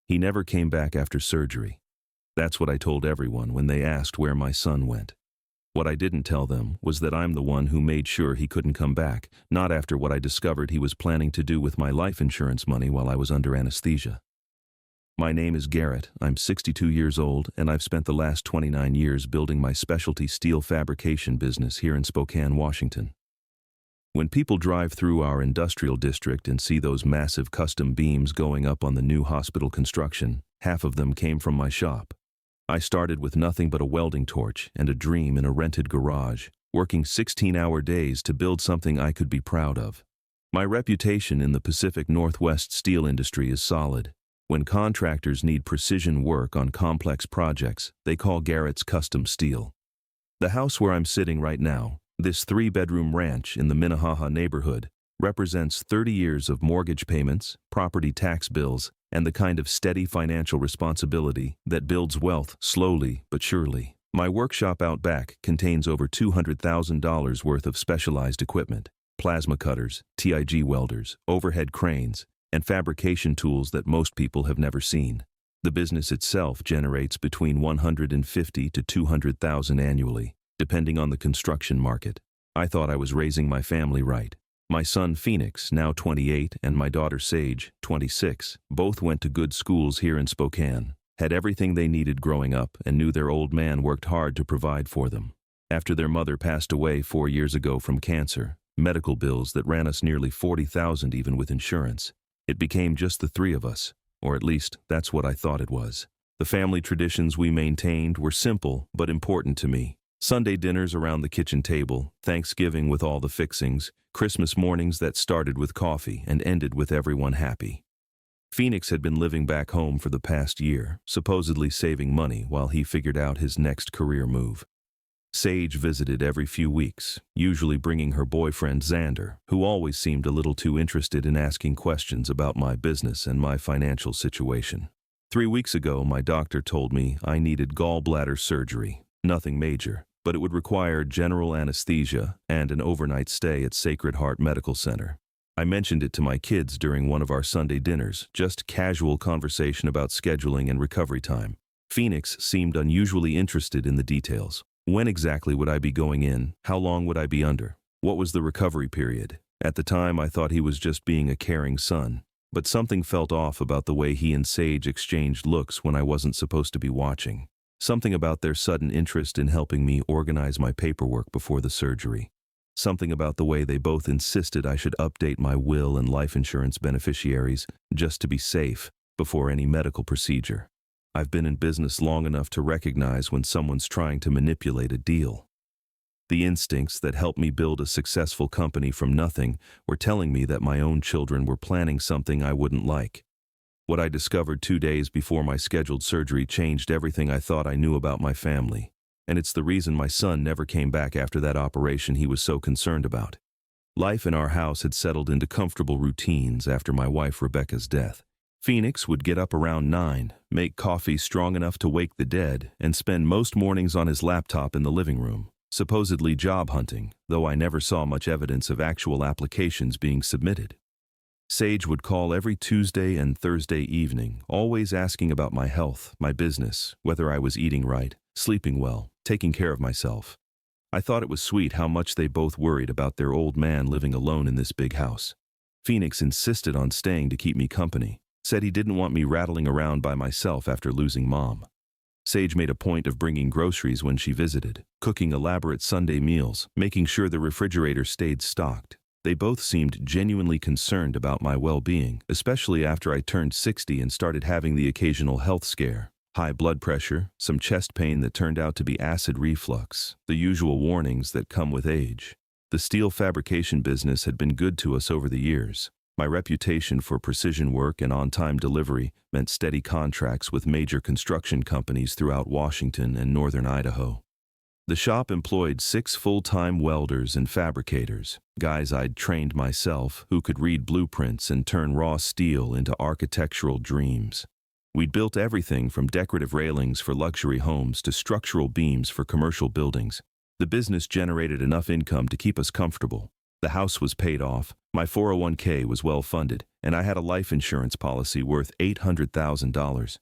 He never came back after surgery. That's what I told everyone when they asked where my son went. What I didn't tell them was that I'm the one who made sure he couldn't come back, not after what I discovered he was planning to do with my life insurance money while I was under anesthesia. My name is Garrett, I'm 62 years old, and I've spent the last 29 years building my specialty steel fabrication business here in Spokane, Washington. When people drive through our industrial district and see those massive custom beams going up on the new hospital construction, half of them came from my shop. I started with nothing but a welding torch and a dream in a rented garage, working 16-hour days to build something I could be proud of. My reputation in the Pacific Northwest steel industry is solid. When contractors need precision work on complex projects, they call Garrett's Custom Steel. The house where I'm sitting right now, this 3-bedroom ranch in the Minnehaha neighborhood, represents 30 years of mortgage payments, property tax bills, and the kind of steady financial responsibility that builds wealth slowly but surely. My workshop out back contains over $200,000 worth of specialized equipment, plasma cutters, TIG welders, overhead cranes, and fabrication tools that most people have never seen. The business itself generates between $150,000 to $200,000 annually, depending on the construction market. I thought I was raising my family right. My son Phoenix, now 28, and my daughter Sage, 26, both went to good schools here in Spokane, had everything they needed growing up, and knew their old man worked hard to provide for them. After their mother passed away 4 years ago from cancer, medical bills that ran us nearly $40,000 even with insurance, it became just the 3 of us, or at least that's what I thought it was. The family traditions we maintained were simple but important to me. Sunday dinners around the kitchen table, Thanksgiving with all the fixings, Christmas mornings that started with coffee and ended with everyone happy. Phoenix had been living back home for the past year, supposedly saving money while he figured out his next career move. Sage visited every few weeks, usually bringing her boyfriend Xander, who always seemed a little too interested in asking questions about my business and my financial situation. 3 weeks ago, my doctor told me I needed gallbladder surgery. Nothing major, but it would require general anesthesia and an overnight stay at Sacred Heart Medical Center. I mentioned it to my kids during one of our Sunday dinners, just casual conversation about scheduling and recovery time. Phoenix seemed unusually interested in the details. When exactly would I be going in? How long would I be under? What was the recovery period? At the time, I thought he was just being a caring son, but something felt off about the way he and Sage exchanged looks when I wasn't supposed to be watching. Something about their sudden interest in helping me organize my paperwork before the surgery. Something about the way they both insisted I should update my will and life insurance beneficiaries just to be safe before any medical procedure. I've been in business long enough to recognize when someone's trying to manipulate a deal. The instincts that helped me build a successful company from nothing were telling me that my own children were planning something I wouldn't like. What I discovered 2 days before my scheduled surgery changed everything I thought I knew about my family, and it's the reason my son never came back after that operation he was so concerned about. Life in our house had settled into comfortable routines after my wife Rebecca's death. Phoenix would get up around 9, make coffee strong enough to wake the dead, and spend most mornings on his laptop in the living room, supposedly job hunting, though I never saw much evidence of actual applications being submitted. Sage would call every Tuesday and Thursday evening, always asking about my health, my business, whether I was eating right, sleeping well, taking care of myself. I thought it was sweet how much they both worried about their old man living alone in this big house. Phoenix insisted on staying to keep me company, said he didn't want me rattling around by myself after losing Mom. Sage made a point of bringing groceries when she visited, cooking elaborate Sunday meals, making sure the refrigerator stayed stocked. They both seemed genuinely concerned about my well-being, especially after I turned 60 and started having the occasional health scare. High blood pressure, some chest pain that turned out to be acid reflux, the usual warnings that come with age. The steel fabrication business had been good to us over the years. My reputation for precision work and on-time delivery meant steady contracts with major construction companies throughout Washington and northern Idaho. The shop employed 6 full-time welders and fabricators, guys I'd trained myself who could read blueprints and turn raw steel into architectural dreams. We'd built everything from decorative railings for luxury homes to structural beams for commercial buildings. The business generated enough income to keep us comfortable. The house was paid off, my 401k was well funded, and I had a life insurance policy worth $800,000.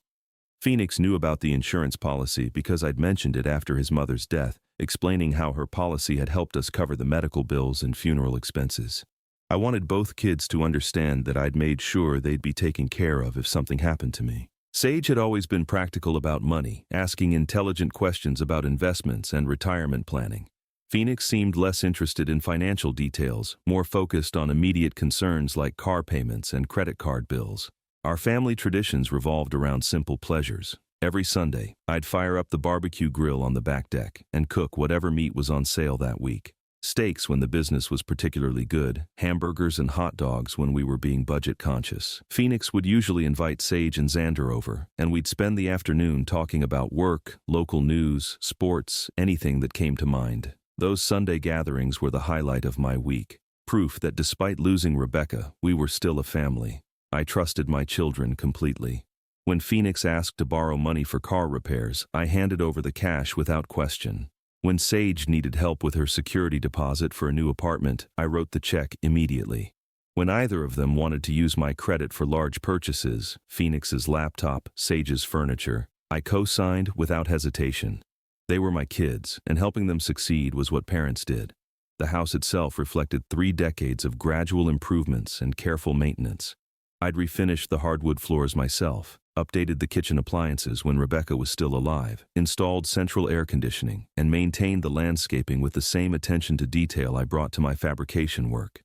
Phoenix knew about the insurance policy because I'd mentioned it after his mother's death, explaining how her policy had helped us cover the medical bills and funeral expenses. I wanted both kids to understand that I'd made sure they'd be taken care of if something happened to me. Sage had always been practical about money, asking intelligent questions about investments and retirement planning. Phoenix seemed less interested in financial details, more focused on immediate concerns like car payments and credit card bills. Our family traditions revolved around simple pleasures. Every Sunday, I'd fire up the barbecue grill on the back deck and cook whatever meat was on sale that week. Steaks when the business was particularly good, hamburgers and hot dogs when we were being budget conscious. Phoenix would usually invite Sage and Xander over, and we'd spend the afternoon talking about work, local news, sports, anything that came to mind. Those Sunday gatherings were the highlight of my week, proof that despite losing Rebecca, we were still a family. I trusted my children completely. When Phoenix asked to borrow money for car repairs, I handed over the cash without question. When Sage needed help with her security deposit for a new apartment, I wrote the check immediately. When either of them wanted to use my credit for large purchases, Phoenix's laptop, Sage's furniture, I co-signed without hesitation. They were my kids, and helping them succeed was what parents did. The house itself reflected 3 decades of gradual improvements and careful maintenance. I'd refinished the hardwood floors myself, updated the kitchen appliances when Rebecca was still alive, installed central air conditioning, and maintained the landscaping with the same attention to detail I brought to my fabrication work.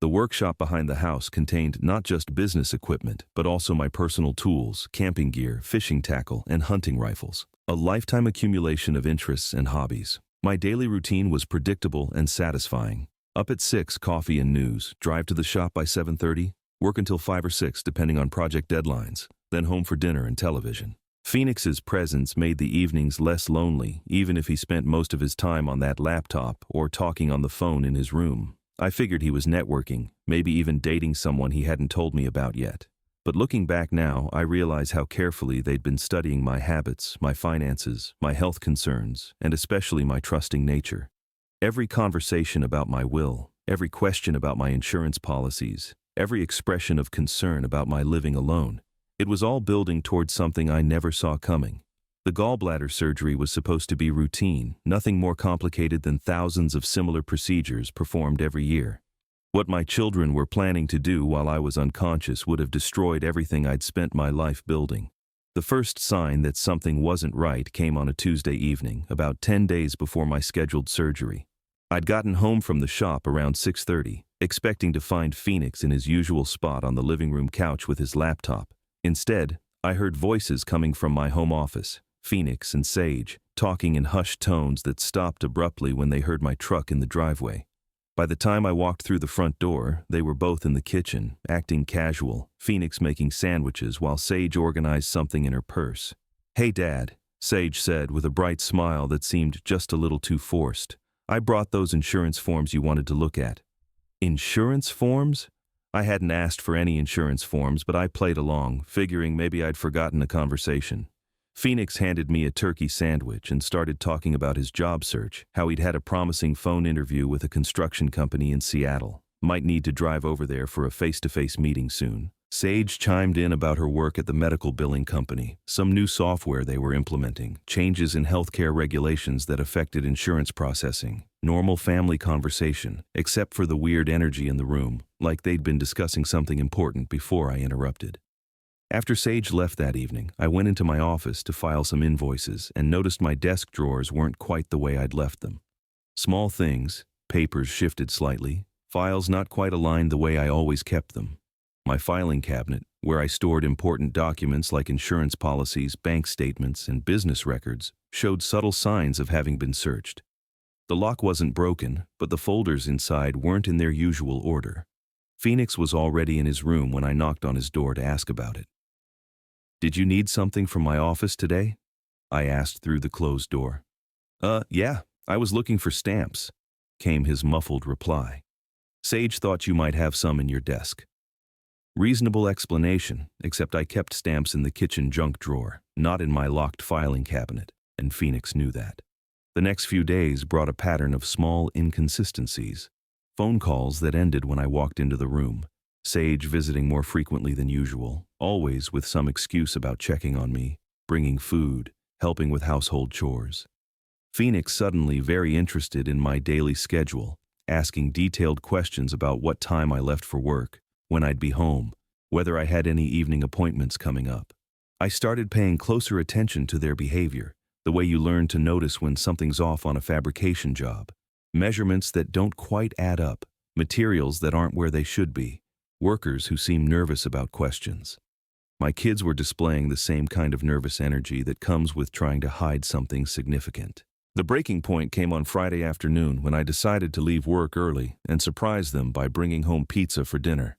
The workshop behind the house contained not just business equipment, but also my personal tools, camping gear, fishing tackle, and hunting rifles. A lifetime accumulation of interests and hobbies. My daily routine was predictable and satisfying. Up at 6, coffee and news, drive to the shop by 7:30, work until 5 or 6 depending on project deadlines, then home for dinner and television. Phoenix's presence made the evenings less lonely, even if he spent most of his time on that laptop or talking on the phone in his room. I figured he was networking, maybe even dating someone he hadn't told me about yet. But looking back now, I realize how carefully they'd been studying my habits, my finances, my health concerns, and especially my trusting nature. Every conversation about my will, every question about my insurance policies, every expression of concern about my living alone, it was all building towards something I never saw coming. The gallbladder surgery was supposed to be routine, nothing more complicated than thousands of similar procedures performed every year. What my children were planning to do while I was unconscious would have destroyed everything I'd spent my life building. The first sign that something wasn't right came on a Tuesday evening, about 10 days before my scheduled surgery. I'd gotten home from the shop around 6:30, expecting to find Phoenix in his usual spot on the living room couch with his laptop. Instead, I heard voices coming from my home office, Phoenix and Sage, talking in hushed tones that stopped abruptly when they heard my truck in the driveway. By the time I walked through the front door, they were both in the kitchen, acting casual, Phoenix making sandwiches while Sage organized something in her purse. "Hey, Dad," Sage said with a bright smile that seemed just a little too forced. "I brought those insurance forms you wanted to look at." Insurance forms? I hadn't asked for any insurance forms, but I played along, figuring maybe I'd forgotten a conversation. Phoenix handed me a turkey sandwich and started talking about his job search, how he'd had a promising phone interview with a construction company in Seattle. Might need to drive over there for a face-to-face meeting soon. Sage chimed in about her work at the medical billing company, some new software they were implementing, changes in healthcare regulations that affected insurance processing. Normal family conversation, except for the weird energy in the room, like they'd been discussing something important before I interrupted. After Sage left that evening, I went into my office to file some invoices and noticed my desk drawers weren't quite the way I'd left them. Small things, papers shifted slightly, files not quite aligned the way I always kept them. My filing cabinet, where I stored important documents like insurance policies, bank statements, and business records, showed subtle signs of having been searched. The lock wasn't broken, but the folders inside weren't in their usual order. Phoenix was already in his room when I knocked on his door to ask about it. "Did you need something from my office today?" I asked through the closed door. Yeah, I was looking for stamps," came his muffled reply. "Sage thought you might have some in your desk." Reasonable explanation, except I kept stamps in the kitchen junk drawer, not in my locked filing cabinet, and Phoenix knew that. The next few days brought a pattern of small inconsistencies. Phone calls that ended when I walked into the room. Sage visiting more frequently than usual, always with some excuse about checking on me, bringing food, helping with household chores. Phoenix suddenly very interested in my daily schedule, asking detailed questions about what time I left for work, when I'd be home, whether I had any evening appointments coming up. I started paying closer attention to their behavior, the way you learn to notice when something's off on a fabrication job. Measurements that don't quite add up, materials that aren't where they should be, workers who seem nervous about questions. My kids were displaying the same kind of nervous energy that comes with trying to hide something significant. The breaking point came on Friday afternoon when I decided to leave work early and surprise them by bringing home pizza for dinner.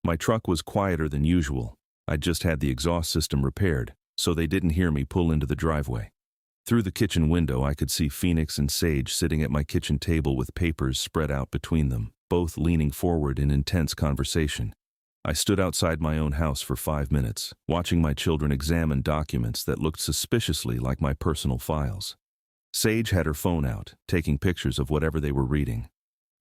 My truck was quieter than usual. I'd just had the exhaust system repaired, so they didn't hear me pull into the driveway. Through the kitchen window, I could see Phoenix and Sage sitting at my kitchen table with papers spread out between them, both leaning forward in intense conversation. I stood outside my own house for 5 minutes, watching my children examine documents that looked suspiciously like my personal files. Sage had her phone out, taking pictures of whatever they were reading.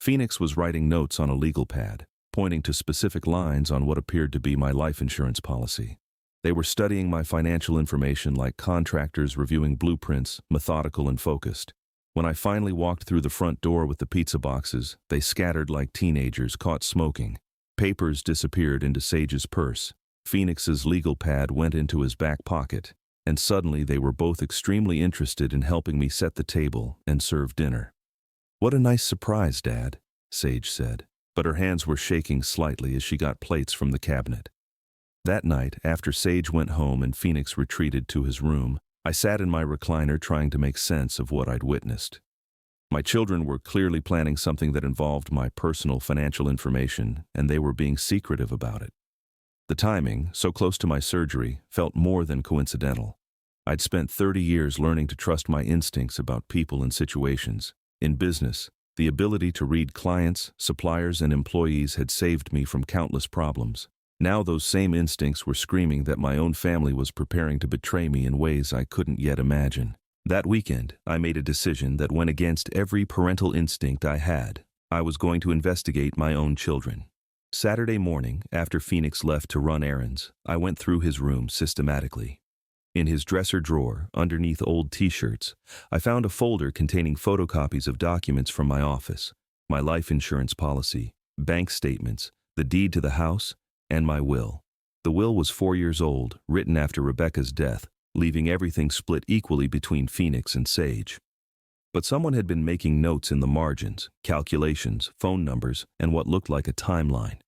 Phoenix was writing notes on a legal pad, pointing to specific lines on what appeared to be my life insurance policy. They were studying my financial information like contractors reviewing blueprints, methodical and focused. When I finally walked through the front door with the pizza boxes, they scattered like teenagers caught smoking. Papers disappeared into Sage's purse. Phoenix's legal pad went into his back pocket. And suddenly they were both extremely interested in helping me set the table and serve dinner. "What a nice surprise, Dad," Sage said, but her hands were shaking slightly as she got plates from the cabinet. That night, after Sage went home and Phoenix retreated to his room, I sat in my recliner trying to make sense of what I'd witnessed. My children were clearly planning something that involved my personal financial information, and they were being secretive about it. The timing, so close to my surgery, felt more than coincidental. I'd spent 30 years learning to trust my instincts about people and situations. In business, the ability to read clients, suppliers, and employees had saved me from countless problems. Now those same instincts were screaming that my own family was preparing to betray me in ways I couldn't yet imagine. That weekend, I made a decision that went against every parental instinct I had. I was going to investigate my own children. Saturday morning, after Phoenix left to run errands, I went through his room systematically. In his dresser drawer, underneath old t-shirts, I found a folder containing photocopies of documents from my office, my life insurance policy, bank statements, the deed to the house, and my will. The will was 4 years old, written after Rebecca's death, leaving everything split equally between Phoenix and Sage. But someone had been making notes in the margins, calculations, phone numbers, and what looked like a timeline.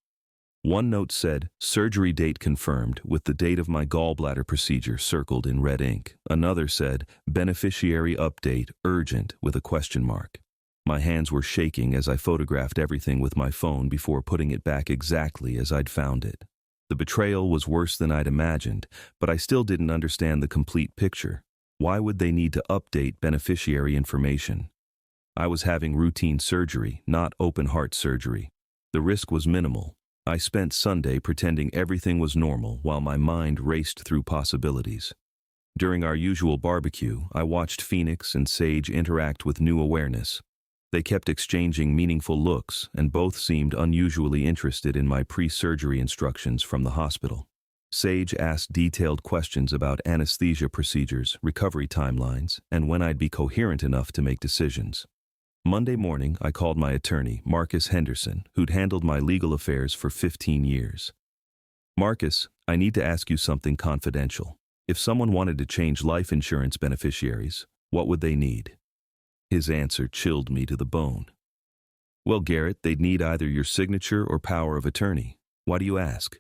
One note said, "Surgery date confirmed," with the date of my gallbladder procedure circled in red ink. Another said, "Beneficiary update, urgent," with a question mark. My hands were shaking as I photographed everything with my phone before putting it back exactly as I'd found it. The betrayal was worse than I'd imagined, but I still didn't understand the complete picture. Why would they need to update beneficiary information? I was having routine surgery, not open-heart surgery. The risk was minimal. I spent Sunday pretending everything was normal while my mind raced through possibilities. During our usual barbecue, I watched Phoenix and Sage interact with new awareness. They kept exchanging meaningful looks, and both seemed unusually interested in my pre-surgery instructions from the hospital. Sage asked detailed questions about anesthesia procedures, recovery timelines, and when I'd be coherent enough to make decisions. Monday morning, I called my attorney, Marcus Henderson, who'd handled my legal affairs for 15 years. "Marcus, I need to ask you something confidential. If someone wanted to change life insurance beneficiaries, what would they need?" His answer chilled me to the bone. "Well, Garrett, they'd need either your signature or power of attorney. Why do you ask?"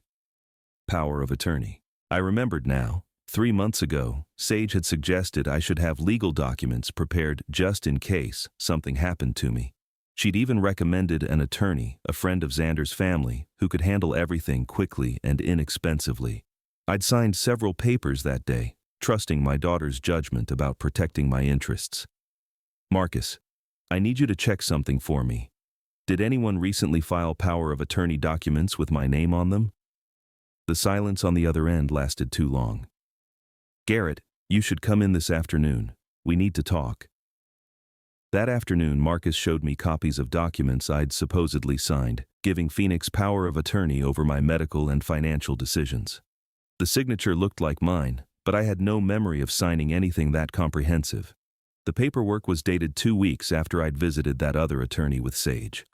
Power of attorney. I remembered now. 3 months ago, Sage had suggested I should have legal documents prepared just in case something happened to me. She'd even recommended an attorney, a friend of Xander's family, who could handle everything quickly and inexpensively. I'd signed several papers that day, trusting my daughter's judgment about protecting my interests. "Marcus, I need you to check something for me. Did anyone recently file power of attorney documents with my name on them?" The silence on the other end lasted too long. "Garrett, you should come in this afternoon. We need to talk." That afternoon, Marcus showed me copies of documents I'd supposedly signed, giving Phoenix power of attorney over my medical and financial decisions. The signature looked like mine, but I had no memory of signing anything that comprehensive. The paperwork was dated 2 weeks after I'd visited that other attorney with Sage.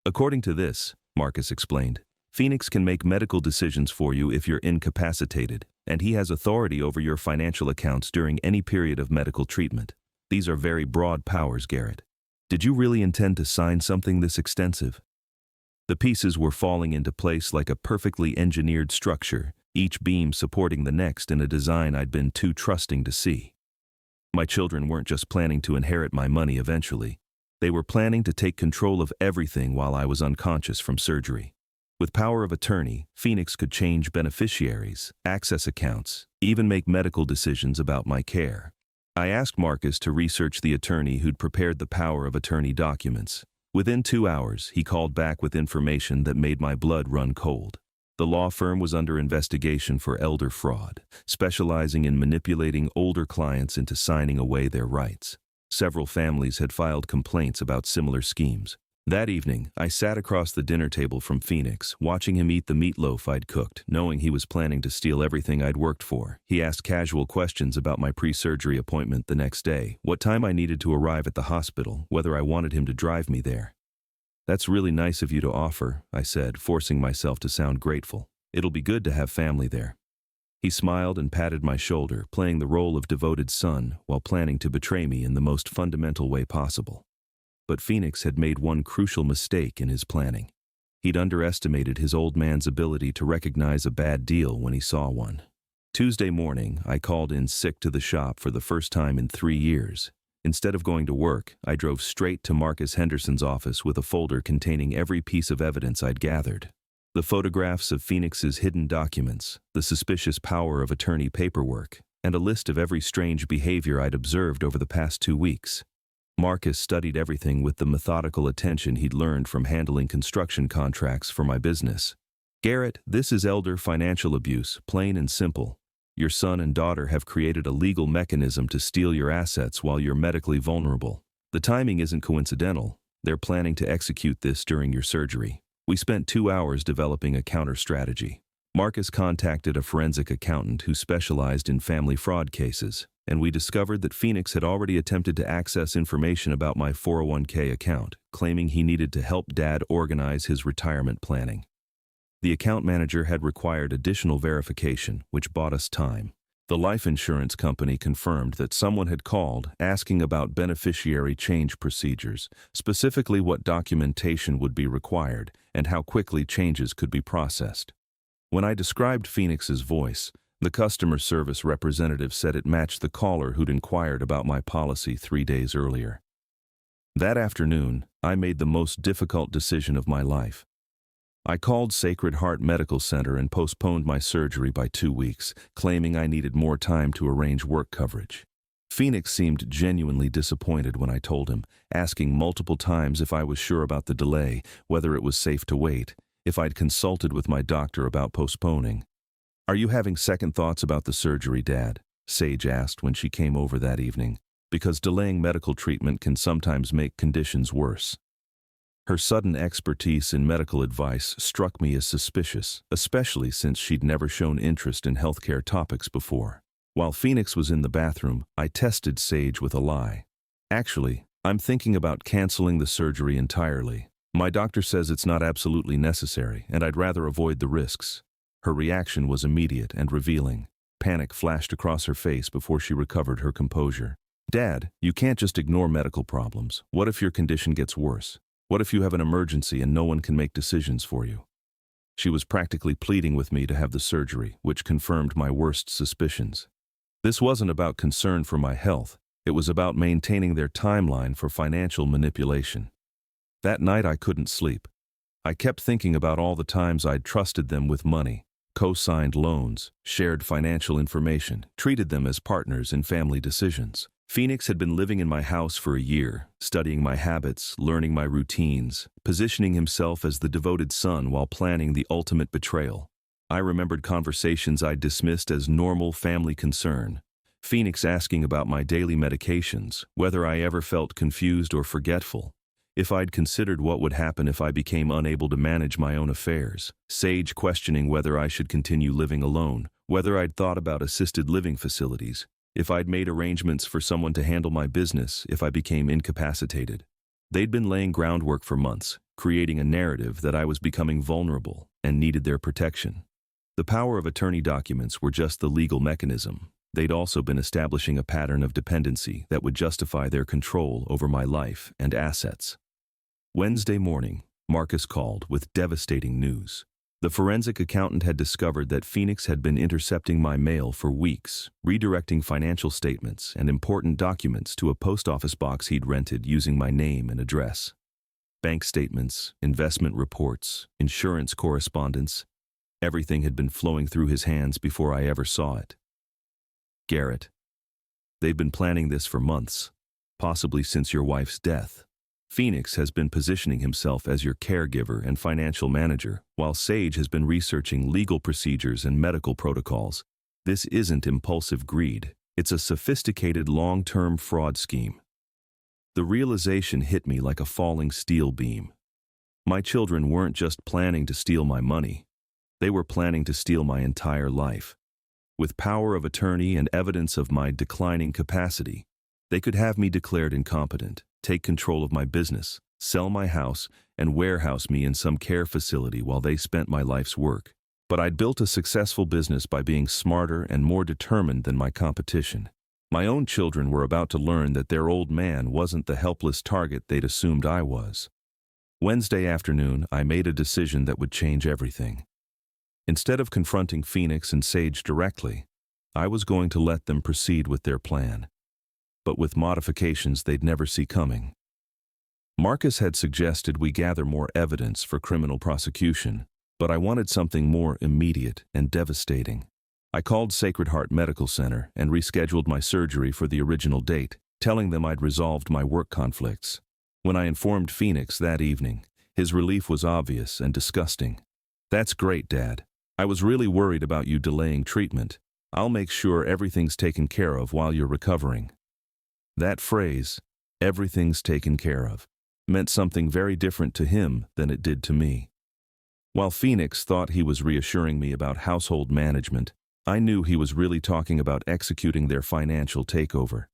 According to this, Marcus explained, Phoenix can make medical decisions for you if you're incapacitated, and he has authority over your financial accounts during any period of medical treatment. These are very broad powers, Garrett. Did you really intend to sign something this extensive? The pieces were falling into place like a perfectly engineered structure, each beam supporting the next in a design I'd been too trusting to see. My children weren't just planning to inherit my money eventually. They were planning to take control of everything while I was unconscious from surgery. With power of attorney, Phoenix could change beneficiaries, access accounts, even make medical decisions about my care. I asked Marcus to research the attorney who'd prepared the power of attorney documents. Within 2 hours, he called back with information that made my blood run cold. The law firm was under investigation for elder fraud, specializing in manipulating older clients into signing away their rights. Several families had filed complaints about similar schemes. That evening, I sat across the dinner table from Phoenix, watching him eat the meatloaf I'd cooked, knowing he was planning to steal everything I'd worked for. He asked casual questions about my pre-surgery appointment the next day, what time I needed to arrive at the hospital, whether I wanted him to drive me there. "That's really nice of you to offer," I said, forcing myself to sound grateful. "It'll be good to have family there." He smiled and patted my shoulder, playing the role of devoted son while planning to betray me in the most fundamental way possible. But Phoenix had made one crucial mistake in his planning. He'd underestimated his old man's ability to recognize a bad deal when he saw one. Tuesday morning, I called in sick to the shop for the first time in 3 years. Instead of going to work, I drove straight to Marcus Henderson's office with a folder containing every piece of evidence I'd gathered. The photographs of Phoenix's hidden documents, the suspicious power of attorney paperwork, and a list of every strange behavior I'd observed over the past 2 weeks. Marcus studied everything with the methodical attention he'd learned from handling construction contracts for my business. "Garrett, this is elder financial abuse, plain and simple. Your son and daughter have created a legal mechanism to steal your assets while you're medically vulnerable. The timing isn't coincidental. They're planning to execute this during your surgery." We spent 2 hours developing a counter-strategy. Marcus contacted a forensic accountant who specialized in family fraud cases, and we discovered that Phoenix had already attempted to access information about my 401k account, claiming he needed to help Dad organize his retirement planning. The account manager had required additional verification, which bought us time. The life insurance company confirmed that someone had called asking about beneficiary change procedures, specifically what documentation would be required and how quickly changes could be processed. When I described Phoenix's voice, the customer service representative said it matched the caller who'd inquired about my policy 3 days earlier. That afternoon, I made the most difficult decision of my life. I called Sacred Heart Medical Center and postponed my surgery by 2 weeks, claiming I needed more time to arrange work coverage. Phoenix seemed genuinely disappointed when I told him, asking multiple times if I was sure about the delay, whether it was safe to wait, if I'd consulted with my doctor about postponing. "Are you having second thoughts about the surgery, Dad?" Sage asked when she came over that evening, because delaying medical treatment can sometimes make conditions worse. Her sudden expertise in medical advice struck me as suspicious, especially since she'd never shown interest in healthcare topics before. While Phoenix was in the bathroom, I tested Sage with a lie. "Actually, I'm thinking about canceling the surgery entirely. My doctor says it's not absolutely necessary, and I'd rather avoid the risks." Her reaction was immediate and revealing. Panic flashed across her face before she recovered her composure. "Dad, you can't just ignore medical problems. What if your condition gets worse? What if you have an emergency and no one can make decisions for you?" She was practically pleading with me to have the surgery, which confirmed my worst suspicions. This wasn't about concern for my health. It was about maintaining their timeline for financial manipulation. That night I couldn't sleep. I kept thinking about all the times I'd trusted them with money, co-signed loans, shared financial information, treated them as partners in family decisions. Phoenix had been living in my house for a year, studying my habits, learning my routines, positioning himself as the devoted son while planning the ultimate betrayal. I remembered conversations I'd dismissed as normal family concern. Phoenix asking about my daily medications, whether I ever felt confused or forgetful. If I'd considered what would happen if I became unable to manage my own affairs, Sage questioning whether I should continue living alone, whether I'd thought about assisted living facilities, if I'd made arrangements for someone to handle my business if I became incapacitated. They'd been laying groundwork for months, creating a narrative that I was becoming vulnerable and needed their protection. The power of attorney documents were just the legal mechanism. They'd also been establishing a pattern of dependency that would justify their control over my life and assets. Wednesday morning, Marcus called with devastating news. The forensic accountant had discovered that Phoenix had been intercepting my mail for weeks, redirecting financial statements and important documents to a post office box he'd rented using my name and address. Bank statements, investment reports, insurance correspondence, everything had been flowing through his hands before I ever saw it. Garrett, they've been planning this for months, possibly since your wife's death. Phoenix has been positioning himself as your caregiver and financial manager, while Sage has been researching legal procedures and medical protocols. This isn't impulsive greed. It's a sophisticated long-term fraud scheme. The realization hit me like a falling steel beam. My children weren't just planning to steal my money. They were planning to steal my entire life. With power of attorney and evidence of my declining capacity, they could have me declared incompetent, take control of my business, sell my house, and warehouse me in some care facility while they spent my life's work. But I'd built a successful business by being smarter and more determined than my competition. My own children were about to learn that their old man wasn't the helpless target they'd assumed I was. Wednesday afternoon, I made a decision that would change everything. Instead of confronting Phoenix and Sage directly, I was going to let them proceed with their plan, but with modifications they'd never see coming. Marcus had suggested we gather more evidence for criminal prosecution, but I wanted something more immediate and devastating. I called Sacred Heart Medical Center and rescheduled my surgery for the original date, telling them I'd resolved my work conflicts. When I informed Phoenix that evening, his relief was obvious and disgusting. "That's great, Dad. I was really worried about you delaying treatment. I'll make sure everything's taken care of while you're recovering." That phrase, "everything's taken care of," meant something very different to him than it did to me. While Phoenix thought he was reassuring me about household management, I knew he was really talking about executing their financial takeover.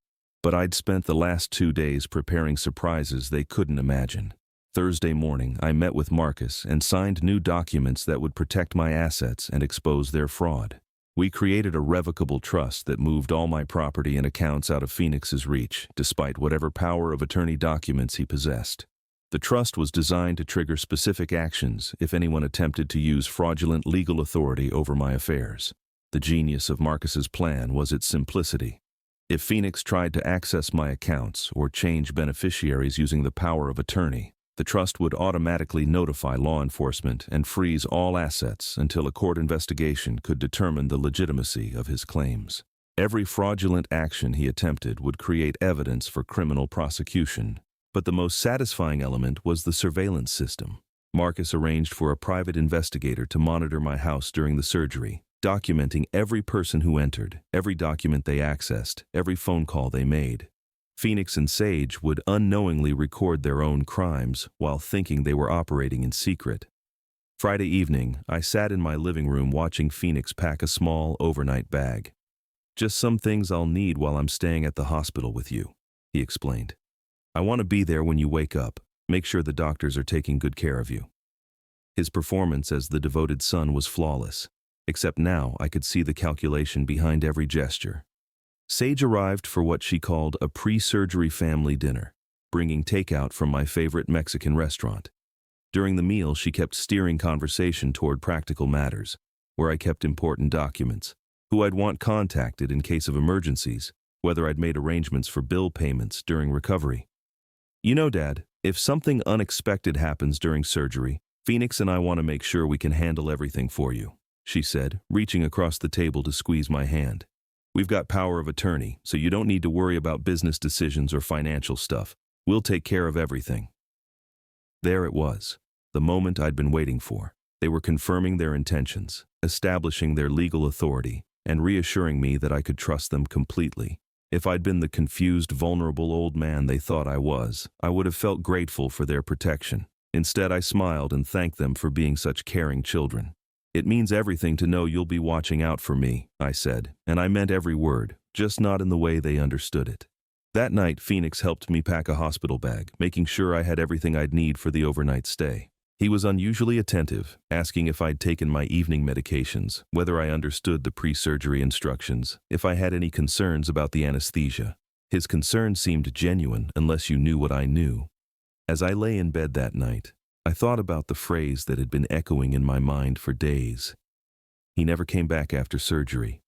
But I'd spent the last 2 days preparing surprises they couldn't imagine. Thursday morning, I met with Marcus and signed new documents that would protect my assets and expose their fraud. We created a revocable trust that moved all my property and accounts out of Phoenix's reach, despite whatever power of attorney documents he possessed. The trust was designed to trigger specific actions if anyone attempted to use fraudulent legal authority over my affairs. The genius of Marcus's plan was its simplicity. If Phoenix tried to access my accounts or change beneficiaries using the power of attorney, the trust would automatically notify law enforcement and freeze all assets until a court investigation could determine the legitimacy of his claims. Every fraudulent action he attempted would create evidence for criminal prosecution. But the most satisfying element was the surveillance system. Marcus arranged for a private investigator to monitor my house during the surgery, documenting every person who entered, every document they accessed, every phone call they made. Phoenix and Sage would unknowingly record their own crimes while thinking they were operating in secret. Friday evening, I sat in my living room watching Phoenix pack a small overnight bag. "Just some things I'll need while I'm staying at the hospital with you," he explained. "I want to be there when you wake up, make sure the doctors are taking good care of you." His performance as the devoted son was flawless, except now I could see the calculation behind every gesture. Sage arrived for what she called a pre-surgery family dinner, bringing takeout from my favorite Mexican restaurant. During the meal, she kept steering conversation toward practical matters, where I kept important documents, who I'd want contacted in case of emergencies, whether I'd made arrangements for bill payments during recovery. "You know, Dad, if something unexpected happens during surgery, Phoenix and I want to make sure we can handle everything for you," she said, reaching across the table to squeeze my hand. "We've got power of attorney, so you don't need to worry about business decisions or financial stuff. We'll take care of everything." There it was, the moment I'd been waiting for. They were confirming their intentions, establishing their legal authority, and reassuring me that I could trust them completely. If I'd been the confused, vulnerable old man they thought I was, I would have felt grateful for their protection. Instead, I smiled and thanked them for being such caring children. "It means everything to know you'll be watching out for me," I said, and I meant every word, just not in the way they understood it. That night, Phoenix helped me pack a hospital bag, making sure I had everything I'd need for the overnight stay. He was unusually attentive, asking if I'd taken my evening medications, whether I understood the pre-surgery instructions, if I had any concerns about the anesthesia. His concern seemed genuine unless you knew what I knew. As I lay in bed that night, I thought about the phrase that had been echoing in my mind for days. He never came back after surgery.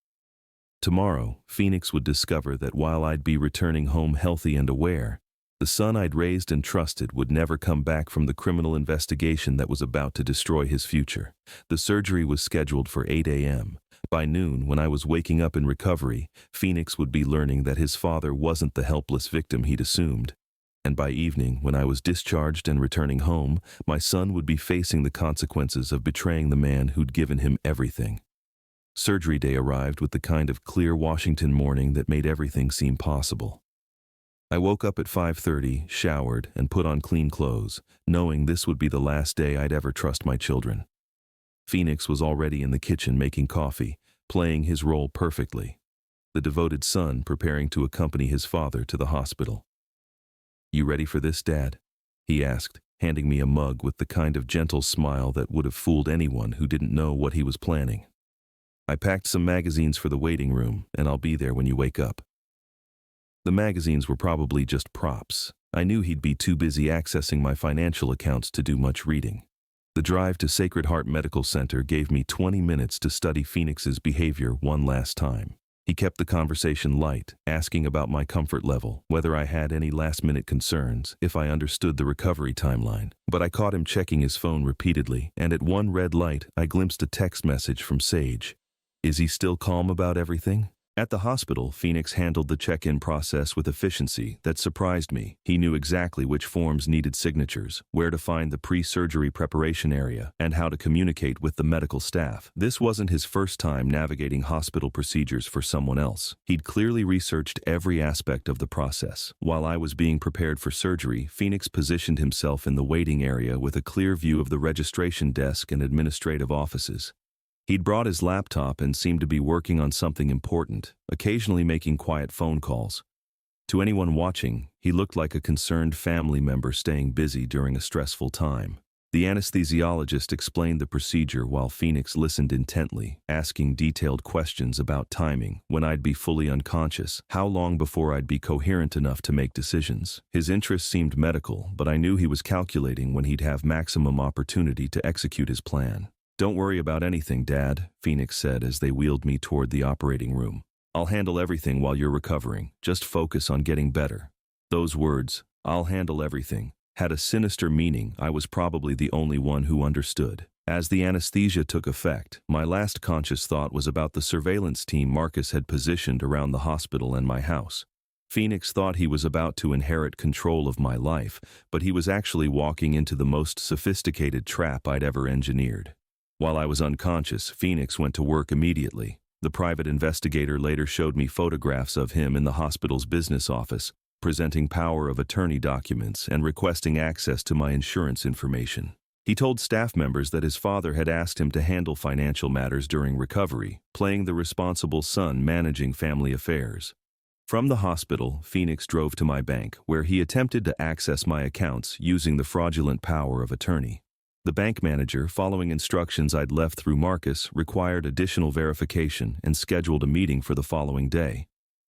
Tomorrow, Phoenix would discover that while I'd be returning home healthy and aware, the son I'd raised and trusted would never come back from the criminal investigation that was about to destroy his future. The surgery was scheduled for 8 a.m. By noon, when I was waking up in recovery, Phoenix would be learning that his father wasn't the helpless victim he'd assumed. And by evening, when I was discharged and returning home, my son would be facing the consequences of betraying the man who'd given him everything. Surgery day arrived with the kind of clear Washington morning that made everything seem possible. I woke up at 5:30, showered, and put on clean clothes, knowing this would be the last day I'd ever trust my children. Phoenix was already in the kitchen making coffee, playing his role perfectly. The devoted son preparing to accompany his father to the hospital. "You ready for this, Dad?" he asked, handing me a mug with the kind of gentle smile that would have fooled anyone who didn't know what he was planning. "I packed some magazines for the waiting room, and I'll be there when you wake up." The magazines were probably just props. I knew he'd be too busy accessing my financial accounts to do much reading. The drive to Sacred Heart Medical Center gave me 20 minutes to study Phoenix's behavior one last time. He kept the conversation light, asking about my comfort level, whether I had any last-minute concerns, if I understood the recovery timeline. But I caught him checking his phone repeatedly, and at one red light, I glimpsed a text message from Sage. Is he still calm about everything? At the hospital, Phoenix handled the check-in process with efficiency that surprised me. He knew exactly which forms needed signatures, where to find the pre-surgery preparation area, and how to communicate with the medical staff. This wasn't his first time navigating hospital procedures for someone else. He'd clearly researched every aspect of the process. While I was being prepared for surgery, Phoenix positioned himself in the waiting area with a clear view of the registration desk and administrative offices. He'd brought his laptop and seemed to be working on something important, occasionally making quiet phone calls. To anyone watching, he looked like a concerned family member staying busy during a stressful time. The anesthesiologist explained the procedure while Phoenix listened intently, asking detailed questions about timing, when I'd be fully unconscious, how long before I'd be coherent enough to make decisions. His interest seemed medical, but I knew he was calculating when he'd have maximum opportunity to execute his plan. "Don't worry about anything, Dad," Phoenix said as they wheeled me toward the operating room. "I'll handle everything while you're recovering. Just focus on getting better." Those words, "I'll handle everything," had a sinister meaning I was probably the only one who understood. As the anesthesia took effect, my last conscious thought was about the surveillance team Marcus had positioned around the hospital and my house. Phoenix thought he was about to inherit control of my life, but he was actually walking into the most sophisticated trap I'd ever engineered. While I was unconscious, Phoenix went to work immediately. The private investigator later showed me photographs of him in the hospital's business office, presenting power of attorney documents and requesting access to my insurance information. He told staff members that his father had asked him to handle financial matters during recovery, playing the responsible son managing family affairs. From the hospital, Phoenix drove to my bank, where he attempted to access my accounts using the fraudulent power of attorney. The bank manager, following instructions I'd left through Marcus, required additional verification and scheduled a meeting for the following day.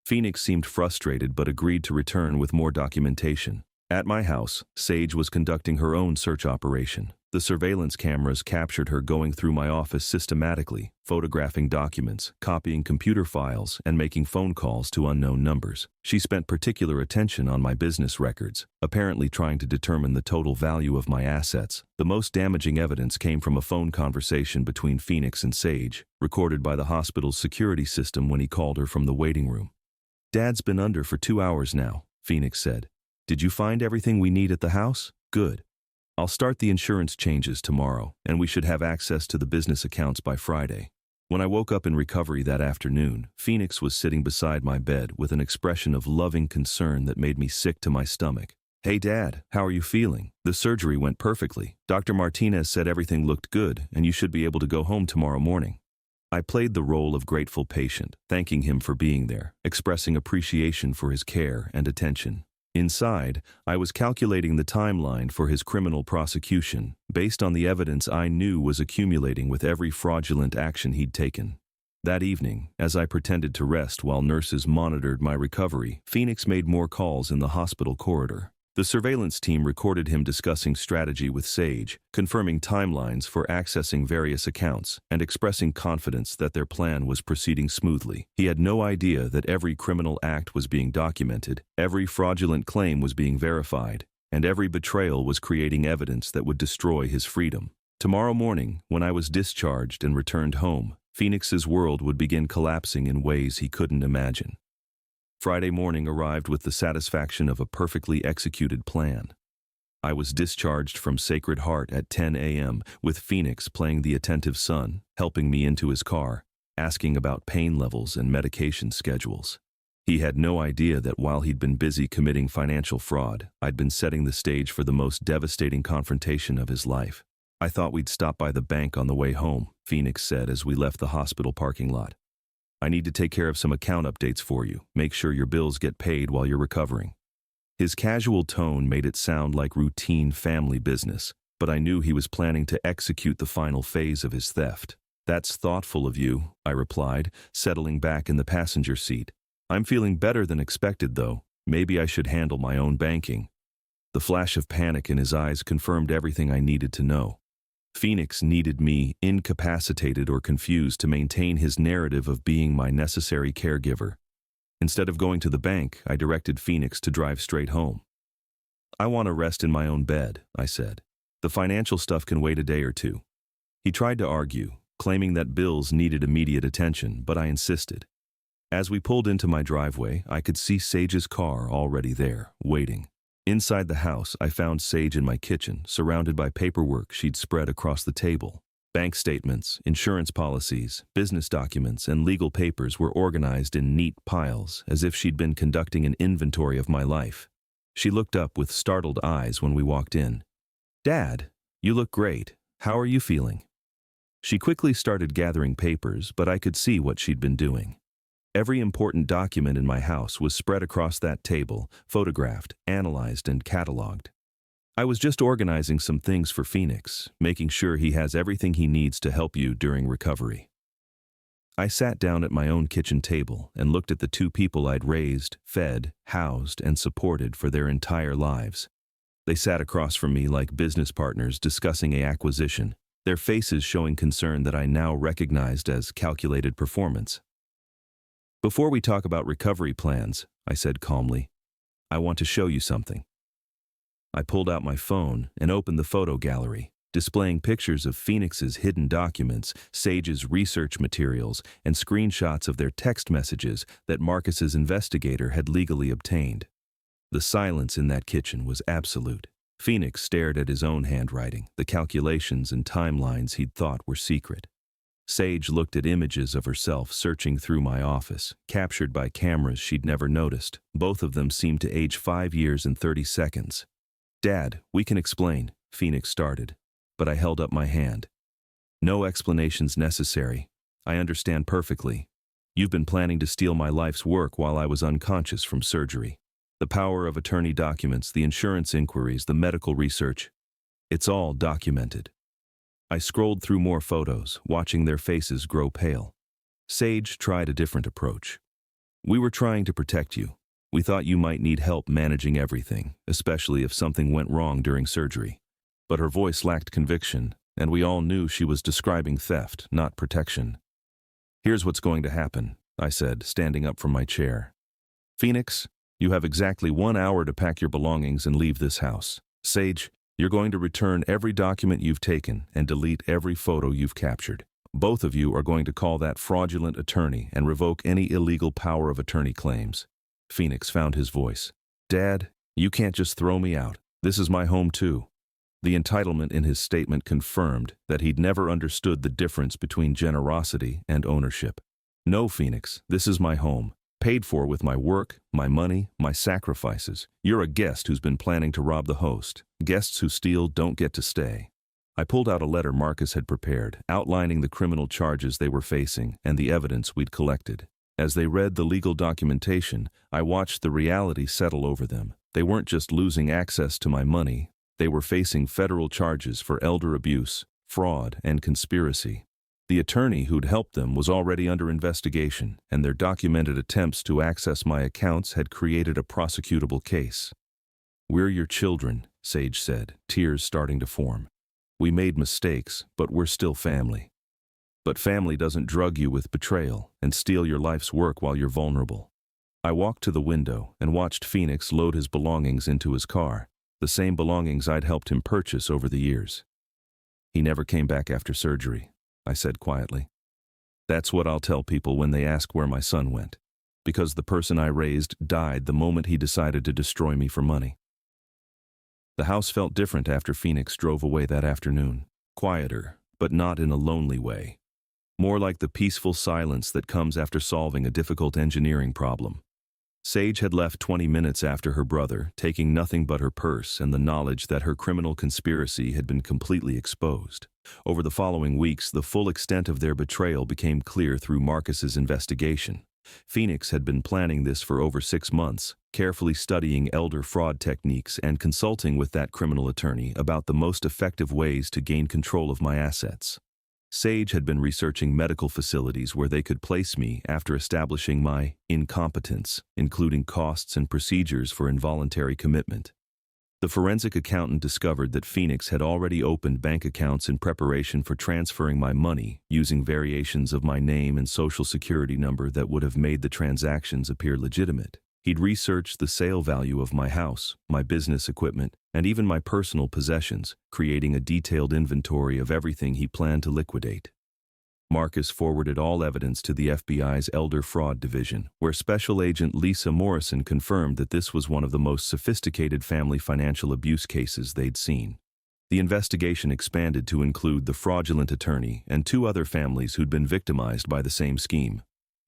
Phoenix seemed frustrated but agreed to return with more documentation. At my house, Sage was conducting her own search operation. The surveillance cameras captured her going through my office systematically, photographing documents, copying computer files, and making phone calls to unknown numbers. She spent particular attention on my business records, apparently trying to determine the total value of my assets. The most damaging evidence came from a phone conversation between Phoenix and Sage, recorded by the hospital's security system when he called her from the waiting room. "Dad's been under for 2 hours now," Phoenix said. "Did you find everything we need at the house? Good. I'll start the insurance changes tomorrow, and we should have access to the business accounts by Friday." When I woke up in recovery that afternoon, Phoenix was sitting beside my bed with an expression of loving concern that made me sick to my stomach. "Hey Dad, how are you feeling? The surgery went perfectly. Dr. Martinez said everything looked good and you should be able to go home tomorrow morning." I played the role of grateful patient, thanking him for being there, expressing appreciation for his care and attention. Inside, I was calculating the timeline for his criminal prosecution, based on the evidence I knew was accumulating with every fraudulent action he'd taken. That evening, as I pretended to rest while nurses monitored my recovery, Phoenix made more calls in the hospital corridor. The surveillance team recorded him discussing strategy with Sage, confirming timelines for accessing various accounts, and expressing confidence that their plan was proceeding smoothly. He had no idea that every criminal act was being documented, every fraudulent claim was being verified, and every betrayal was creating evidence that would destroy his freedom. Tomorrow morning, when I was discharged and returned home, Phoenix's world would begin collapsing in ways he couldn't imagine. Friday morning arrived with the satisfaction of a perfectly executed plan. I was discharged from Sacred Heart at 10 a.m., with Phoenix playing the attentive son, helping me into his car, asking about pain levels and medication schedules. He had no idea that while he'd been busy committing financial fraud, I'd been setting the stage for the most devastating confrontation of his life. "I thought we'd stop by the bank on the way home," Phoenix said as we left the hospital parking lot. "I need to take care of some account updates for you. Make sure your bills get paid while you're recovering." His casual tone made it sound like routine family business, but I knew he was planning to execute the final phase of his theft. "That's thoughtful of you," I replied, settling back in the passenger seat. "I'm feeling better than expected, though. Maybe I should handle my own banking." The flash of panic in his eyes confirmed everything I needed to know. Phoenix needed me incapacitated or confused to maintain his narrative of being my necessary caregiver. Instead of going to the bank, I directed Phoenix to drive straight home. "I want to rest in my own bed," I said. "The financial stuff can wait a day or two." He tried to argue, claiming that bills needed immediate attention, but I insisted. As we pulled into my driveway, I could see Sage's car already there, waiting. Inside the house, I found Sage in my kitchen, surrounded by paperwork she'd spread across the table. Bank statements, insurance policies, business documents, and legal papers were organized in neat piles, as if she'd been conducting an inventory of my life. She looked up with startled eyes when we walked in. "Dad, you look great. How are you feeling?" She quickly started gathering papers, but I could see what she'd been doing. Every important document in my house was spread across that table, photographed, analyzed, and cataloged. "I was just organizing some things for Phoenix, making sure he has everything he needs to help you during recovery." I sat down at my own kitchen table and looked at the two people I'd raised, fed, housed, and supported for their entire lives. They sat across from me like business partners discussing an acquisition, their faces showing concern that I now recognized as calculated performance. "Before we talk about recovery plans," I said calmly, "I want to show you something." I pulled out my phone and opened the photo gallery, displaying pictures of Phoenix's hidden documents, Sage's research materials, and screenshots of their text messages that Marcus's investigator had legally obtained. The silence in that kitchen was absolute. Phoenix stared at his own handwriting, the calculations and timelines he'd thought were secret. Sage looked at images of herself searching through my office, captured by cameras she'd never noticed. Both of them seemed to age 5 years and 30 seconds. "Dad, we can explain," Phoenix started, but I held up my hand. "No explanations necessary. I understand perfectly. You've been planning to steal my life's work while I was unconscious from surgery. The power of attorney documents, the insurance inquiries, the medical research. It's all documented." I scrolled through more photos, watching their faces grow pale. Sage tried a different approach. "We were trying to protect you. We thought you might need help managing everything, especially if something went wrong during surgery." But her voice lacked conviction, and we all knew she was describing theft, not protection. "Here's what's going to happen," I said, standing up from my chair. "Phoenix, you have exactly 1 hour to pack your belongings and leave this house. Sage, you're going to return every document you've taken and delete every photo you've captured. Both of you are going to call that fraudulent attorney and revoke any illegal power of attorney claims." Phoenix found his voice. "Dad, you can't just throw me out. This is my home too." The entitlement in his statement confirmed that he'd never understood the difference between generosity and ownership. "No, Phoenix, this is my home, paid for with my work, my money, my sacrifices. You're a guest who's been planning to rob the host. Guests who steal don't get to stay." I pulled out a letter Marcus had prepared, outlining the criminal charges they were facing and the evidence we'd collected. As they read the legal documentation, I watched the reality settle over them. They weren't just losing access to my money, they were facing federal charges for elder abuse, fraud, and conspiracy. The attorney who'd helped them was already under investigation, and their documented attempts to access my accounts had created a prosecutable case. "We're your children," Sage said, tears starting to form. "We made mistakes, but we're still family. But family doesn't drug you with betrayal and steal your life's work while you're vulnerable." I walked to the window and watched Phoenix load his belongings into his car, the same belongings I'd helped him purchase over the years. "He never came back after surgery," I said quietly. "That's what I'll tell people when they ask where my son went, because the person I raised died the moment he decided to destroy me for money." The house felt different after Phoenix drove away that afternoon. Quieter, but not in a lonely way. More like the peaceful silence that comes after solving a difficult engineering problem. Sage had left 20 minutes after her brother, taking nothing but her purse and the knowledge that her criminal conspiracy had been completely exposed. Over the following weeks, the full extent of their betrayal became clear through Marcus's investigation. Phoenix had been planning this for over 6 months, carefully studying elder fraud techniques and consulting with that criminal attorney about the most effective ways to gain control of my assets. Sage had been researching medical facilities where they could place me after establishing my incompetence, including costs and procedures for involuntary commitment. The forensic accountant discovered that Phoenix had already opened bank accounts in preparation for transferring my money using variations of my name and social security number that would have made the transactions appear legitimate. He'd researched the sale value of my house, my business equipment, and even my personal possessions, creating a detailed inventory of everything he planned to liquidate. Marcus forwarded all evidence to the FBI's Elder Fraud Division, where Special Agent Lisa Morrison confirmed that this was one of the most sophisticated family financial abuse cases they'd seen. The investigation expanded to include the fraudulent attorney and 2 other families who'd been victimized by the same scheme.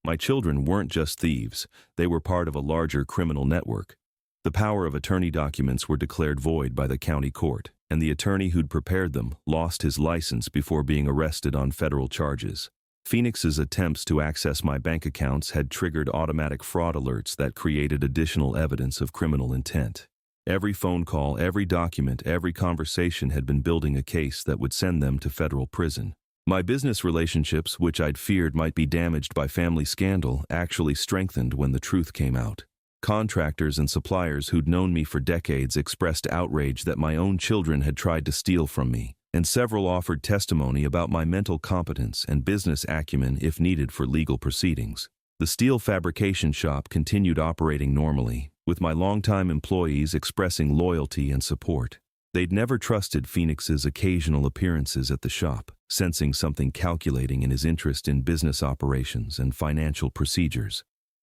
My children weren't just thieves, they were part of a larger criminal network. The power of attorney documents were declared void by the county court, and the attorney who'd prepared them lost his license before being arrested on federal charges. Phoenix's attempts to access my bank accounts had triggered automatic fraud alerts that created additional evidence of criminal intent. Every phone call, every document, every conversation had been building a case that would send them to federal prison. My business relationships, which I'd feared might be damaged by family scandal, actually strengthened when the truth came out. Contractors and suppliers who'd known me for decades expressed outrage that my own children had tried to steal from me, and several offered testimony about my mental competence and business acumen if needed for legal proceedings. The steel fabrication shop continued operating normally, with my longtime employees expressing loyalty and support. They'd never trusted Phoenix's occasional appearances at the shop, sensing something calculating in his interest in business operations and financial procedures.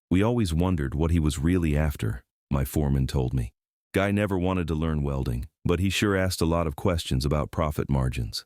"We always wondered what he was really after," my foreman told me. "Guy never wanted to learn welding, but he sure asked a lot of questions about profit margins."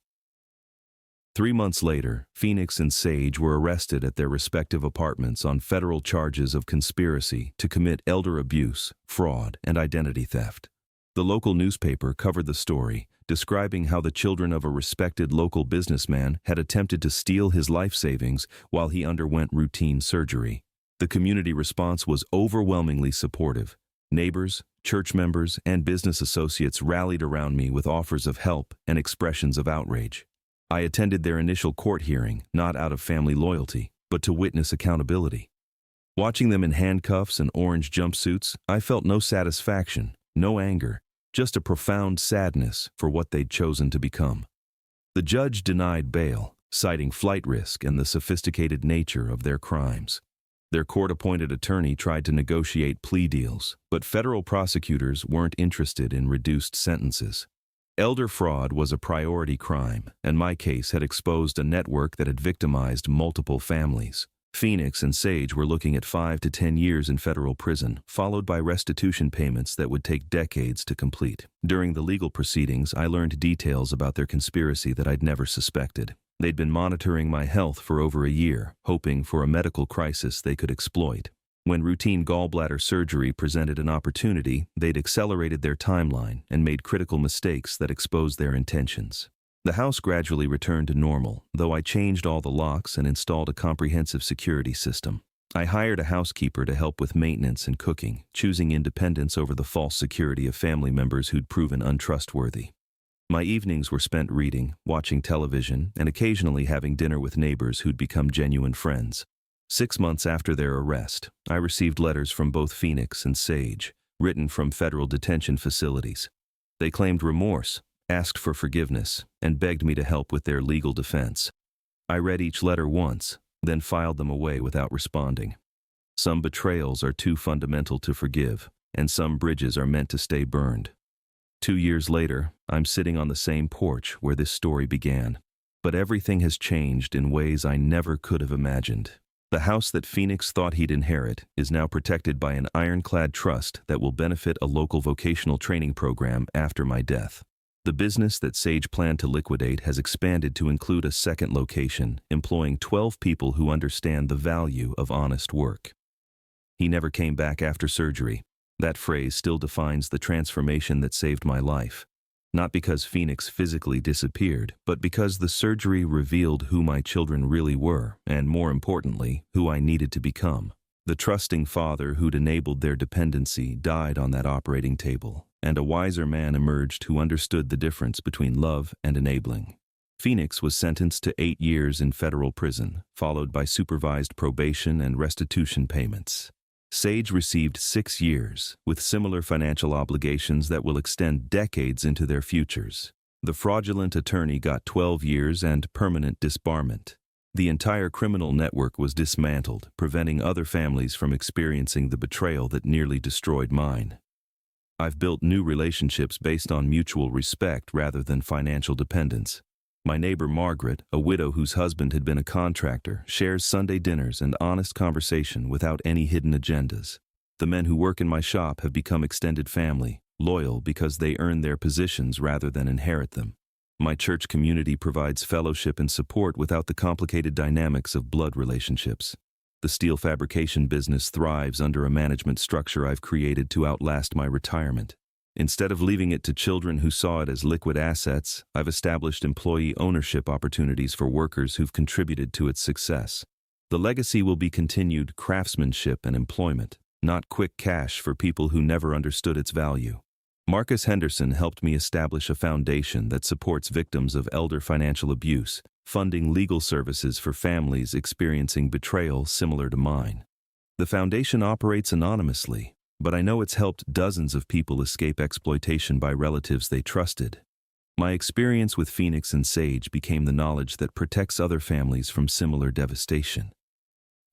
3 months later, Phoenix and Sage were arrested at their respective apartments on federal charges of conspiracy to commit elder abuse, fraud, and identity theft. The local newspaper covered the story, describing how the children of a respected local businessman had attempted to steal his life savings while he underwent routine surgery. The community response was overwhelmingly supportive. Neighbors, church members, and business associates rallied around me with offers of help and expressions of outrage. I attended their initial court hearing, not out of family loyalty, but to witness accountability. Watching them in handcuffs and orange jumpsuits, I felt no satisfaction, no anger, just a profound sadness for what they'd chosen to become. The judge denied bail, citing flight risk and the sophisticated nature of their crimes. Their court-appointed attorney tried to negotiate plea deals, but federal prosecutors weren't interested in reduced sentences. Elder fraud was a priority crime, and my case had exposed a network that had victimized multiple families. Phoenix and Sage were looking at 5 to 10 years in federal prison, followed by restitution payments that would take decades to complete. During the legal proceedings, I learned details about their conspiracy that I'd never suspected. They'd been monitoring my health for over a year, hoping for a medical crisis they could exploit. When routine gallbladder surgery presented an opportunity, they'd accelerated their timeline and made critical mistakes that exposed their intentions. The house gradually returned to normal, though I changed all the locks and installed a comprehensive security system. I hired a housekeeper to help with maintenance and cooking, choosing independence over the false security of family members who'd proven untrustworthy. My evenings were spent reading, watching television, and occasionally having dinner with neighbors who'd become genuine friends. 6 months after their arrest, I received letters from both Phoenix and Sage, written from federal detention facilities. They claimed remorse, asked for forgiveness, and begged me to help with their legal defense. I read each letter once, then filed them away without responding. Some betrayals are too fundamental to forgive, and some bridges are meant to stay burned. 2 years later, I'm sitting on the same porch where this story began. But everything has changed in ways I never could have imagined. The house that Phoenix thought he'd inherit is now protected by an ironclad trust that will benefit a local vocational training program after my death. The business that Sage planned to liquidate has expanded to include a second location, employing 12 people who understand the value of honest work. He never came back after surgery. That phrase still defines the transformation that saved my life. Not because Phoenix physically disappeared, but because the surgery revealed who my children really were, and more importantly, who I needed to become. The trusting father who'd enabled their dependency died on that operating table, and a wiser man emerged who understood the difference between love and enabling. Phoenix was sentenced to 8 years in federal prison, followed by supervised probation and restitution payments. Sage received 6 years, with similar financial obligations that will extend decades into their futures. The fraudulent attorney got 12 years and permanent disbarment. The entire criminal network was dismantled, preventing other families from experiencing the betrayal that nearly destroyed mine. I've built new relationships based on mutual respect rather than financial dependence. My neighbor Margaret, a widow whose husband had been a contractor, shares Sunday dinners and honest conversation without any hidden agendas. The men who work in my shop have become extended family, loyal because they earn their positions rather than inherit them. My church community provides fellowship and support without the complicated dynamics of blood relationships. The steel fabrication business thrives under a management structure I've created to outlast my retirement. Instead of leaving it to children who saw it as liquid assets, I've established employee ownership opportunities for workers who've contributed to its success. The legacy will be continued craftsmanship and employment, not quick cash for people who never understood its value. Marcus Henderson helped me establish a foundation that supports victims of elder financial abuse, funding legal services for families experiencing betrayal similar to mine. The foundation operates anonymously, but I know it's helped dozens of people escape exploitation by relatives they trusted. My experience with Phoenix and Sage became the knowledge that protects other families from similar devastation.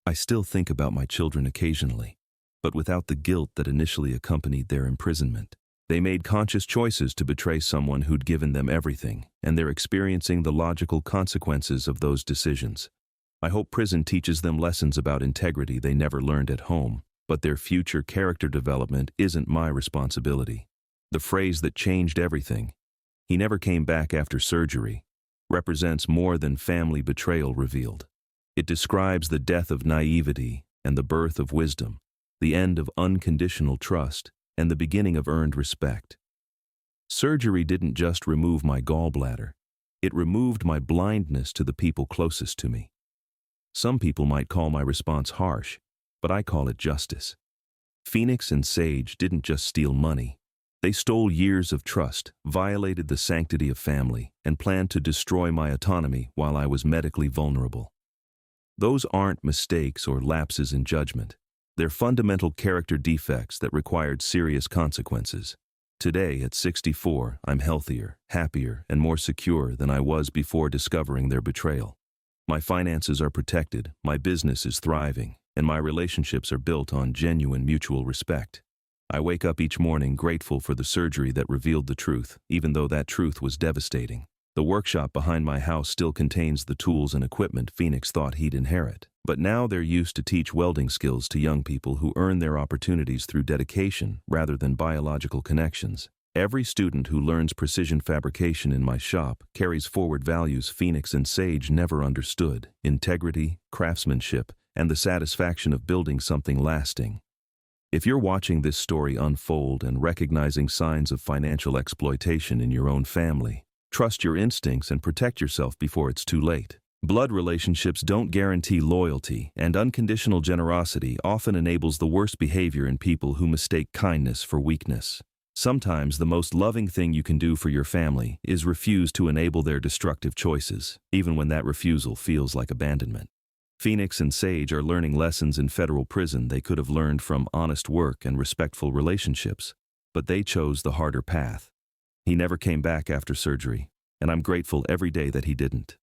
I still think about my children occasionally, but without the guilt that initially accompanied their imprisonment. They made conscious choices to betray someone who'd given them everything, and they're experiencing the logical consequences of those decisions. I hope prison teaches them lessons about integrity they never learned at home. But their future character development isn't my responsibility. The phrase that changed everything, "He never came back after surgery," represents more than family betrayal revealed. It describes the death of naivety and the birth of wisdom, the end of unconditional trust, and the beginning of earned respect. Surgery didn't just remove my gallbladder. It removed my blindness to the people closest to me. Some people might call my response harsh, but I call it justice. Phoenix and Sage didn't just steal money. They stole years of trust, violated the sanctity of family, and planned to destroy my autonomy while I was medically vulnerable. Those aren't mistakes or lapses in judgment. They're fundamental character defects that required serious consequences. Today, at 64, I'm healthier, happier, and more secure than I was before discovering their betrayal. My finances are protected, my business is thriving, and my relationships are built on genuine mutual respect. I wake up each morning grateful for the surgery that revealed the truth, even though that truth was devastating. The workshop behind my house still contains the tools and equipment Phoenix thought he'd inherit. But now they're used to teach welding skills to young people who earn their opportunities through dedication rather than biological connections. Every student who learns precision fabrication in my shop carries forward values Phoenix and Sage never understood: integrity, craftsmanship, and the satisfaction of building something lasting. If you're watching this story unfold and recognizing signs of financial exploitation in your own family, trust your instincts and protect yourself before it's too late. Blood relationships don't guarantee loyalty, and unconditional generosity often enables the worst behavior in people who mistake kindness for weakness. Sometimes the most loving thing you can do for your family is refuse to enable their destructive choices, even when that refusal feels like abandonment. Phoenix and Sage are learning lessons in federal prison they could have learned from honest work and respectful relationships, but they chose the harder path. He never came back after surgery, and I'm grateful every day that he didn't.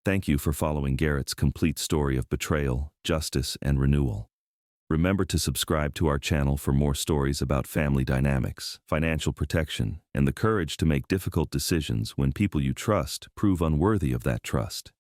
Thank you for following Garrett's complete story of betrayal, justice, and renewal. Remember to subscribe to our channel for more stories about family dynamics, financial protection, and the courage to make difficult decisions when people you trust prove unworthy of that trust.